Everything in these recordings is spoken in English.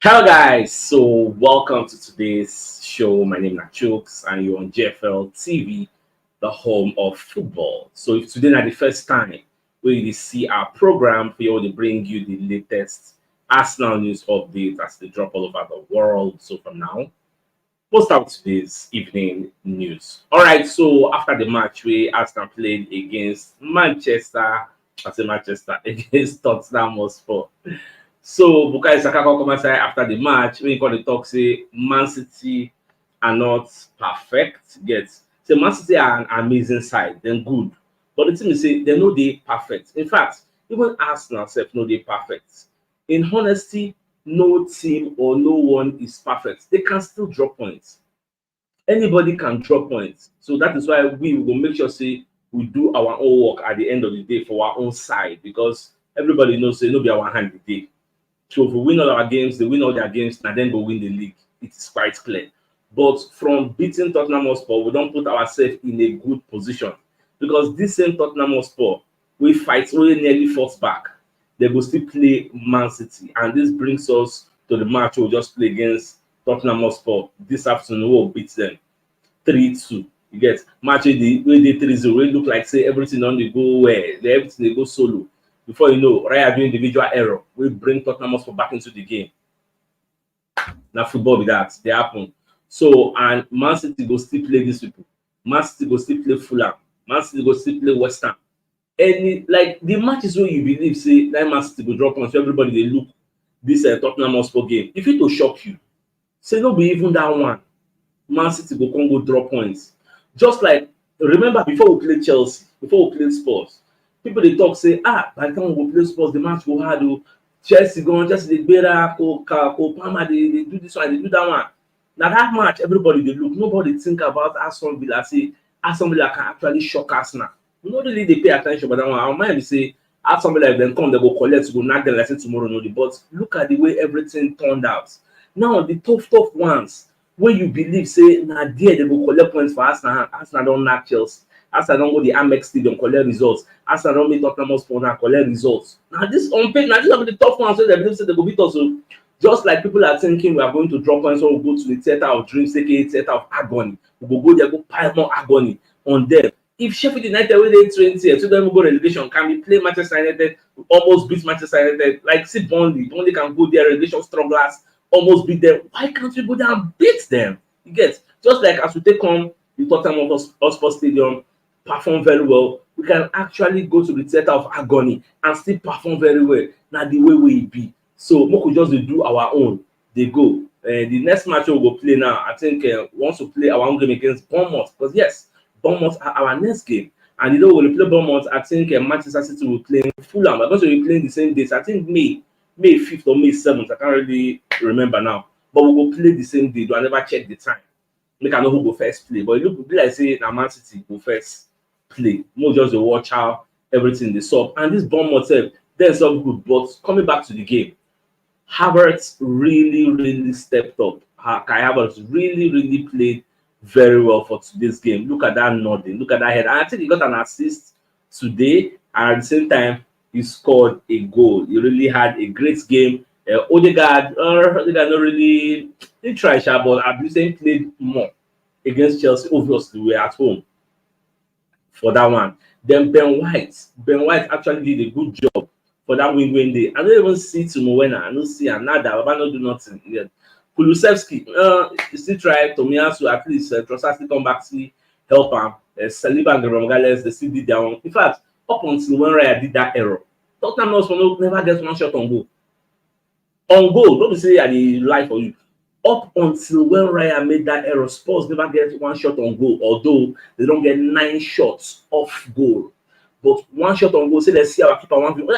Hello guys, so welcome to today's show. My name is CHUKS and you're on JFL TV, the home of football. So if today is the first time we see our program, we want to bring you the latest Arsenal news updates as they drop all over the world. So from now, we'll start with today's evening news. Alright, so after the match we Arsenal played against Manchester against Tottenham Hotspur. So Bukayo Saka come outside after the match when he call the talk say Man City are not perfect. Get say Man City are an amazing side, then good. But the thing is say they know they perfect. In fact, even Arsenal self know they perfect. In honesty, no team or no one is perfect. They can still drop points. Anybody can drop points. So that is why we will make sure say we do our own work at the end of the day for our own side because everybody knows say no be our hand the day. So if we win all our games, they win all their games, and then go win the league. It is quite clear. But from beating Tottenham Hotspur, we don't put ourselves in a good position because this same Tottenham Hotspur, we fight only nearly forced back. They will still play Man City, and this brings us to the match we'll just play against Tottenham Hotspur this afternoon. We'll beat them 3-2. You get match where they 3-0. We look like say everything on the go where everything they go solo. Before you know, Raya doing individual error, we bring Tottenham Hotspur back into the game. Now football with that, they happen. So and Man City go still play these people. Man City go still play Fulham. Man City go still play West Ham. Any like the matches where you believe say that Man City go drop points, so everybody they look this Tottenham Hotspur game. If it will shock you, say no be even that one. Man City go come go drop points. Just like remember before we play Chelsea, before we play Spurs. People they talk say by the time we go play Spurs the match go hard o. Chelsea dey gbera Palmer they do this one they do that one. Na that match everybody dey look nobody think about Aston Villa say Aston Villa can actually shock Arsenal. We no really dey pay at ten tion for that one. Our mind be say Aston Villa if dem come dem go collect go knack dem like say tomorrow no dey but look at the way everything turned out. Now the tough ones wey you believe say na there dem go collect points for Arsenal don knack Chelsea. Arsenal don go the Amex Stadium collect results. Arsenal don meet Tottenham Hotspur and collect results. Now this on paper, now these are the tough ones wey dem believe say they go beat us. So just like people are thinking we are going to drop points when we go to the theatre of dreams, aka theatre of agony. We go there, go pile more agony on them. If Sheffield United wey dey 20th, so dem go relegation, can we play Manchester United, almost beat Manchester United? Like see Burnley can go there, relegation strugglers, almost beat them. Why can't we go there and beat them? You get just like as we take on the Tottenham Hotspur Stadium, perform very well, we can actually go to the theatre of agony and still perform very well. Now the way we be. So we could just do our own. They go. The next match we will play now, I think once we play our own game against Bournemouth, because yes, Bournemouth are our next game. And you know when we play Bournemouth, I think Manchester City will play Fulham. Because we're playing the same days. I think May 5th or May 7th. I can't really remember now. But we will play the same day. Do I never check the time? Make I know who go first play. But it look like say now Man City go first play. More just to watch how everything they solve. And this Bournemouth they're so good. But coming back to the game, Havertz really stepped up. Kai Havertz really played very well for today's game. Look at that nodding. Look at that head. And I think he got an assist today. And at the same time, he scored a goal. He really had a great game. Odegaard not really didn't try, but I believe he played more against Chelsea. Obviously, we're at home for that one. Then Ben White actually did a good job for that win day. I don't even see Tumuwena. I don't see another. I don't do nothing yet. Kulusevski, he still try Tomiyasu at least. Trossard still come back to help him. Saliba and Romagales, they still did their own. In fact, up until when Raya did that error, Tottenham never gets one shot on goal. On goal, don't be say I lie for you. Up until when Raya made that error, Spurs never get one shot on goal, although they don't get 9 shots off goal. But one shot on goal, say let's see our keeper one view.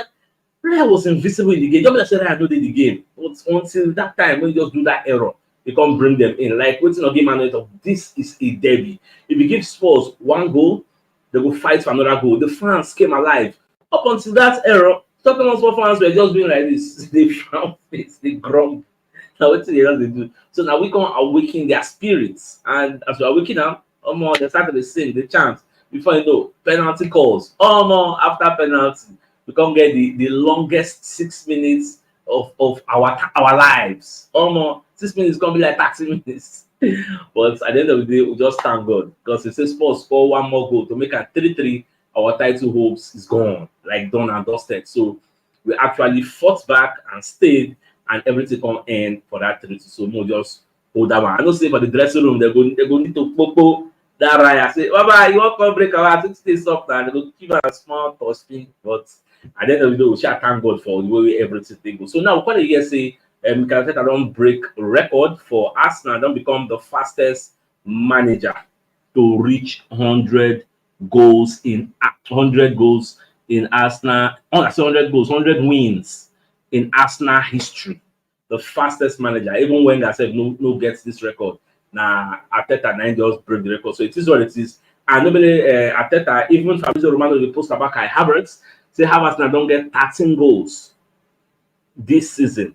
Raya was invisible in the game. Just like Raya know did the game. But until that time, when you just do that error, they can't bring them in. Like waiting on game and of this is a derby. If you give Spurs one goal, they will fight for another goal. The fans came alive. Up until that error, Tottenham fans were just doing like this. They frown face, they grumble. Now what they do? So now we can awaken their spirits, and as we awaken them, they start to sing, they chant. Before you know, penalty calls. After penalty, we can get the longest 6 minutes of our lives. Almost 6 minutes is gonna be like 30 minutes. But at the end of the day, we just thank God because if Spurs score one more goal to make a 3-3, our title hopes is gone, like done and dusted. So we actually fought back and stayed, and everything come end for that 3-2. So more just hold that one. I don't say for the dressing room, they're going need to popo that Raya say, Baba, you want to break our heart, stay soft, and they go give her a small touch spin. But at the end of the day, we shall thank God for the way everything goes. So now, what you say? Mikel Arteta don't break record for Arsenal, don't become the fastest manager to reach 100 goals in Arsenal. 100 goals, 100 wins in Arsenal history. The fastest manager. Even Wenger said no gets this record. Now Arteta 9 just break the record. So it is what it is. And nobody Arteta, even Fabrizio Romano, the post about Kai Havertz, say Havertz now don't get 13 goals this season.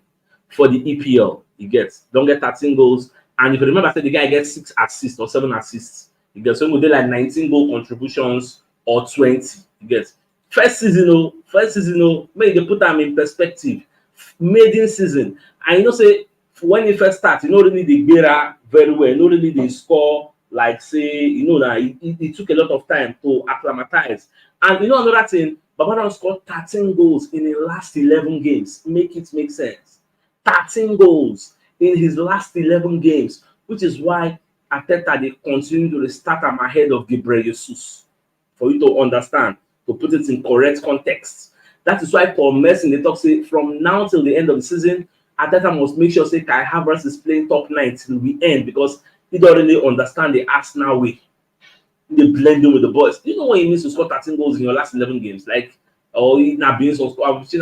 For the EPL, he gets don't get 13 goals, and if you remember, I said the guy gets 6 assists or 7 assists. He gets so they like 19 goal contributions or 20. He gets first season, maybe they put them in perspective. Maiden season, and you know, say when he first starts, you know, really the Guerra very well, you know, really they score like say, you know, that it took a lot of time to acclimatize. And you know, another thing, Babadon scored 13 goals in the last 11 games. Make it make sense. 13 goals in his last 11 games, which is why Arteta they continue to restart him ahead of Gabriel Jesus. For you to understand, to put it in correct context. That is why Paul Merson they talk say from now till the end of the season, Arteta must make sure say Kai Havertz is playing top 9 till we end because he don't really understand the Arsenal way. They blend in with the boys. You know what it means to score 13 goals in your last 11 games? Like, or not being so score. I've seen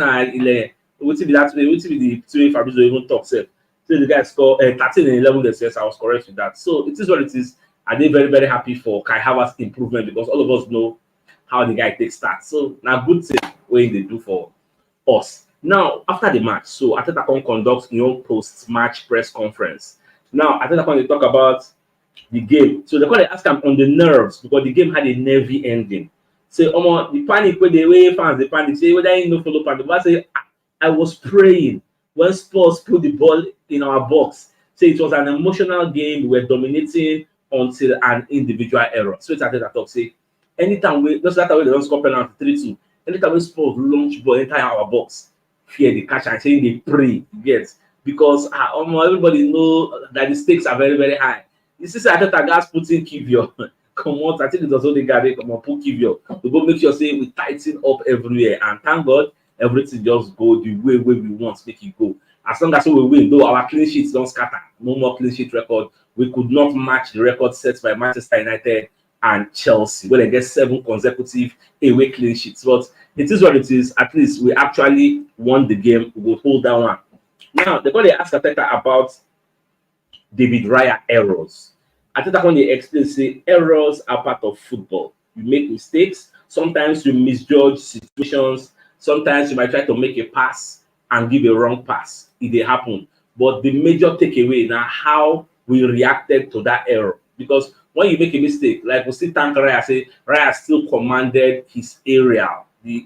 what be that way? What be the two Fabrizio even talk self? So the guy score 13 and 11 games. Yes, I was correct with that. So it is what it is. And they very very happy for Kai Havertz improvement because all of us know how the guy takes starts. So now good thing what they do for us. Now after the match, so Arteta can conduct your post-match press conference. Now Arteta can talk about the game. So they call it ask him on the nerves because the game had a nervy ending. Say, the panic where the way fans the panic say whether you know follow panic. But I say I was praying when Spurs put the ball in our box. So it was an emotional game. We were dominating until an individual error. So it's Arteta talk say anytime we just that way they don't score penalty 3-2. Anytime we Spurs launch ball enter our box, fear the catch and saying they pray, yes, because everybody know that the stakes are very very high. You see, Arteta guys putting Kivio. Come on, I think it was only Gary come on, put Kivio. We go make sure say we tighten up everywhere and thank God. Everything just go the way we want make it go. As long as we win, though our clean sheets don't scatter, no more clean sheet record. We could not match the record set by Manchester United and Chelsea, where they get 7 consecutive away clean sheets. But it is what it is. At least we actually won the game. We will hold that one. Now they're going to ask Arteta about David Raya errors. Arteta when they explain say errors are part of football. You make mistakes. Sometimes you misjudge situations. Sometimes you might try to make a pass and give a wrong pass. It dey happen. But the major takeaway now how we reacted to that error. Because when you make a mistake, like we see thank Raya say Raya still commanded his area, the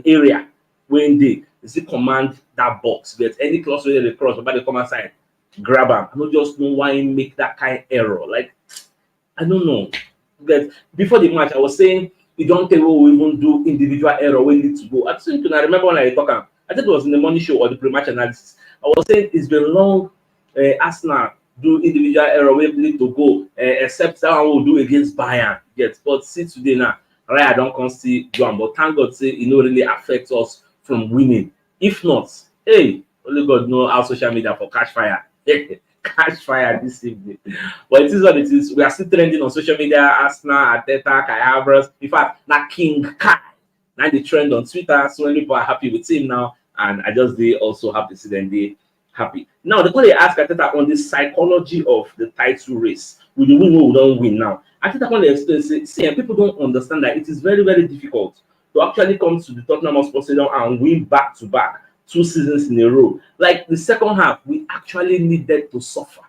area when they still command that box. But any cross where they cross, but they come outside, grab him. I don't just know why he make that kind of error. Like I don't know. But before the match, I was saying we don't tell what we even do individual error we need to go. I think I remember when I talk. I think it was in the morning show or the pre-match analysis. I was saying it's been long. Arsenal do individual error we need to go, except that one will do against Bayern. Yes, but see today now, Raya don't come see do am. But thank God say it no really affects us from winning. If not, hey, only God know how social media for catch fire. Catch fire this evening. But it is what it is. We are still trending on social media. Arsenal, Arteta, Kai Havertz. In fact, now King Kai. Now the trend on Twitter. So many people are happy with him now. And I just they also happy to see them they happy. Now the question they ask Arteta on the psychology of the title race. We do win or we don't win now. Arteta when they explain say people don't understand that it is very, very difficult to actually come to the Tottenham Hotspur Stadium and win back to back 2 seasons in a row. Like the second half, we actually needed to suffer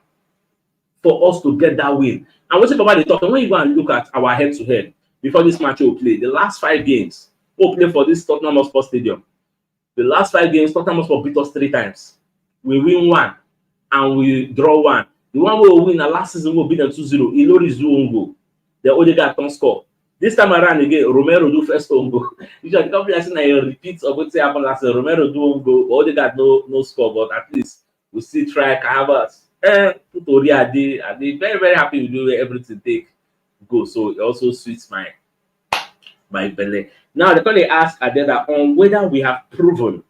for us to get that win. And what's about the Tottenham? When you go and look at our head-to-head before this match we'll play, the last 5 games we'll play for this Tottenham Hotspur Stadium, The last 5 games, Tottenham Hotspur beat us 3 times. We win 1 and we draw 1. The one we win last season will beat them 2-0. Iloris do own goal. The Odegaard don't score. This time around again, Romero do first own goal. Usually, the company has a repeat of what happened last season. Romero do own goal, but Odegaard no score. But at least we still try Havertz. Tutorial, I dey very very happy with the way everything take go. So it also suits my belly. Now they're going to ask Adeda on whether we have proven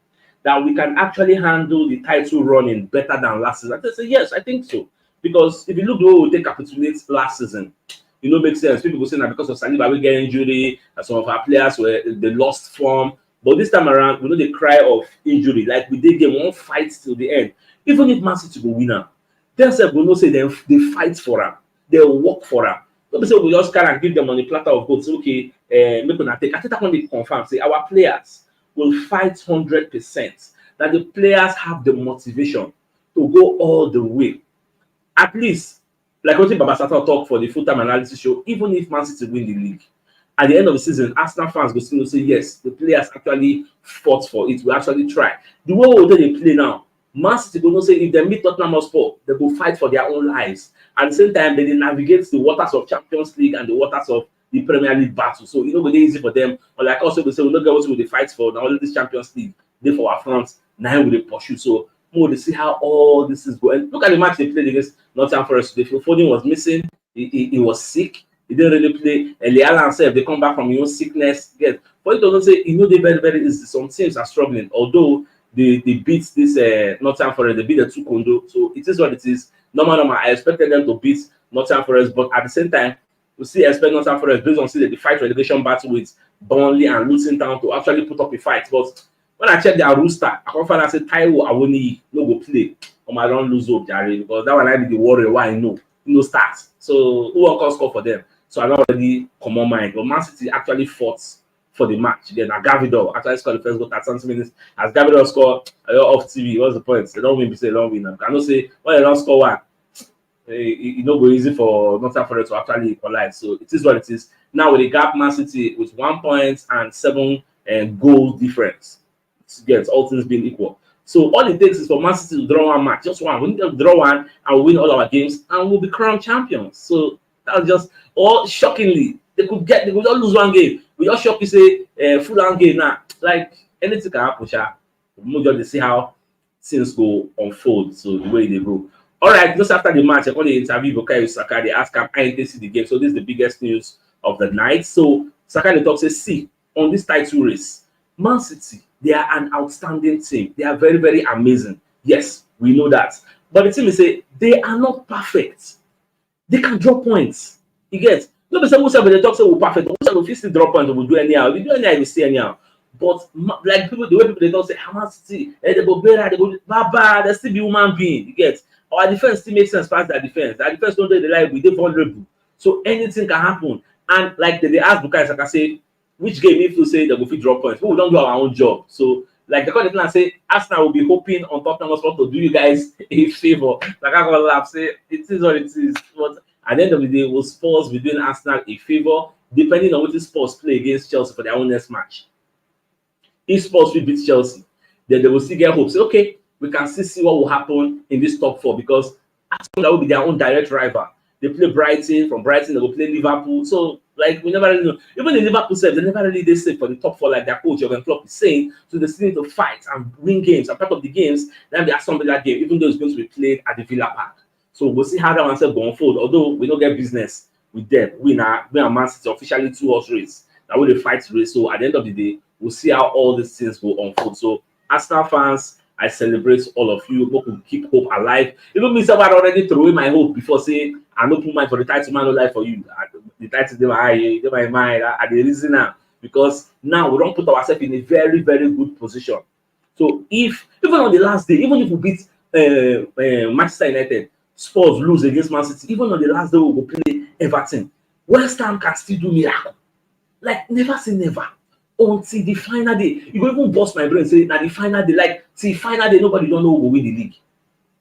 that we can actually handle the title running better than last season. I say yes, I think so. Because if you look the way we take capitulate last season, it no make sense. People go say that because of Saliba we get injury, and some of our players were they lost form. But this time around, we know the cry of injury. Like we did game one fight till the end. Even if Man City go winner, themselves will not say they fight for them, they work for them. Don't say we just kind of give them on the platter of gold. Say, okay, make una take. I think that when they confirm, say our players will fight 100%. That the players have the motivation to go all the way. At least, like what Baba Sata talk for the full-time analysis show, even if Man City win the league, at the end of the season, Arsenal fans will still say, yes, the players actually fought for it. We actually try. The way they play now, Man City will not say if they meet Tottenham Hotspur, they will fight for their own lives. At the same time, they navigate the waters of Champions League and the waters of the Premier League battle. So, it's not easy for them. Or like also, we say, we don't get what we fight for. Now, only this Champions League, they for our front, now we pursue. So, more to see how all this is going. Look at the match they played against Nottingham Forest today. Foden was missing. He was sick. He didn't really play. And Lealan said they come back from your own sickness. Yes. But it doesn't say, they very, very easy. Some teams are struggling. Although they beat this Nottingham Forest, they beat the 2 Kondo. So it is what it is. Normal. I expected them to beat Nottingham Forest, but at the same time, we still expect Nottingham Forest based on the fight relegation battle with Burnley and Luton Town to actually put up a fight. But when I check their roster, I can find out say Taiwo Awoniyi no go play. I don't lose hope, Jerry, because that one I be the worry why I know. Starts. So who will score for them? So I don't already come on mind. But Man City actually fought for the match. Then Gavidor actually scored the first goal at 20 minutes. As Gavidor scored off TV, what's the point? They don't win, they don't win. I cannot say when they don't score one. It's not go easy for Nottingham Forest to actually equalize. So it is what it is. Now with the gap, Man City with 1 point and 7 goal difference. Yes, all things being equal. So all it takes is for Man City to draw one match, just one. We need to draw one and win all our games, and we'll be crowned champions. So that's just all shockingly. They could just lose one game. We just shock you say full on game now. Like anything can happen, we'll just see how things go unfold. So the way they go. All right, just after the match, I call the interview Bukayo Saka. They ask him, I didn't see the game. So this is the biggest news of the night. So Saka the talk says, see, on this title race, Man City, they are an outstanding team. They are very, very amazing. Yes, we know that. But the team is say they are not perfect. They can drop points. You get? Nobody say the talk say we're perfect. We still drop points. We'll do anyhow. We do anyhow. We stay anyhow. But like people, the way people they don't say, Man City, they go better. They go baba. They still be human being. You get? Our defense still makes sense past their defense. Our defense don't do the life. We dey vulnerable. So anything can happen. And like they ask Bukayo Saka say, which game if you say they go fit drop points? We don't do our own job. So like the current plan say, Arsenal will be hoping on Tottenham Hotspur to do you guys a favor. Like I gonna laugh, say it is what it is. But at the end of the day, will Spurs be doing Arsenal a favor depending on what the Spurs play against Chelsea for their own next match. If Spurs will beat Chelsea, then they will still get hope. Say, okay, we can still see what will happen in this top 4 because Arsenal will be their own direct rival. They play Brighton, from Brighton they will play Liverpool. So like we never really know. Even in Liverpool self, they never really they say for the top 4 like their coach Jurgen Klopp is saying. So they still need to fight and win games. And part of the games, then they are somebody that game, even though it's going to be played at the Villa Park. So we'll see how that one will unfold. Although we don't get business with them. We are Man City officially 2-horse race. That will the fight race. So at the end of the day, we'll see how all these things will unfold. So Arsenal fans, I celebrate all of you. Hope will keep hope alive. Even me, I already threw away my hope before saying I no put mine for the title man no life for you. The title they my mind at the reason now because now we don't put ourselves in a very very good position. So if even on the last day, even if we beat Manchester United, Spurs lose against Man City, even on the last day we will play Everton, West Ham can still do miracle. Like never say never. Until the final day, you go even bust my brain say now the final day, like till final day, nobody don't know who will win the league.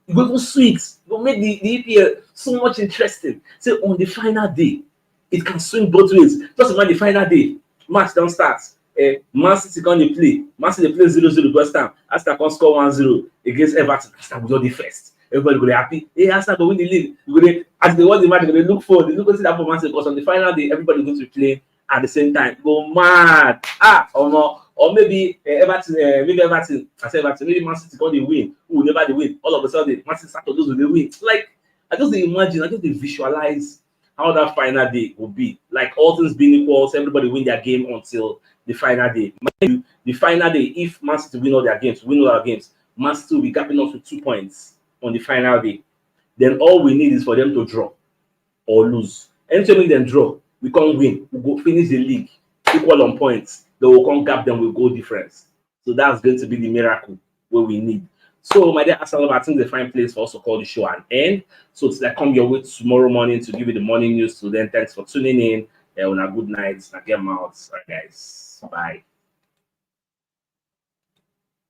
You go even sweet, you go make the APR so much interesting. Say on the final day, it can swing both ways. Just imagine the final day, match don't start. Man City come dey play, Man City dey play 0-0 West Ham, Arsenal come score 1-0 against Everton. Arsenal go just dey first. Everybody go dey happy. Hey, Arsenal go win the league. You go dey, as they watch the match, you go dey look for, they look wetin happen for Man City, because on the final day, everybody go to play at the same time. Go mad. Or maybe Everton, I say Everton, maybe Man City come dey win, who will never dey win. All of a sudden, Man City start to lose, dey win. Like, I just dey imagine, I just dey visualize how that final day will be. Like, all things being equal, so everybody win their game until the final day. The final day, if Man City win all their games, Man City will be gapping us with 2 points on the final day. Then all we need is for them to draw or lose. Anytime make them draw, we can't win. We go finish the league equal on points. Then we'll come gap them with goal difference. So that's going to be the miracle where we need. So, my dear Arsenal, I think the fine place for us to call the show an end. So, it's like come your way tomorrow morning to give you the morning news. So then, thanks for tuning in. On a good night. Now get mouths. All right, guys. Bye.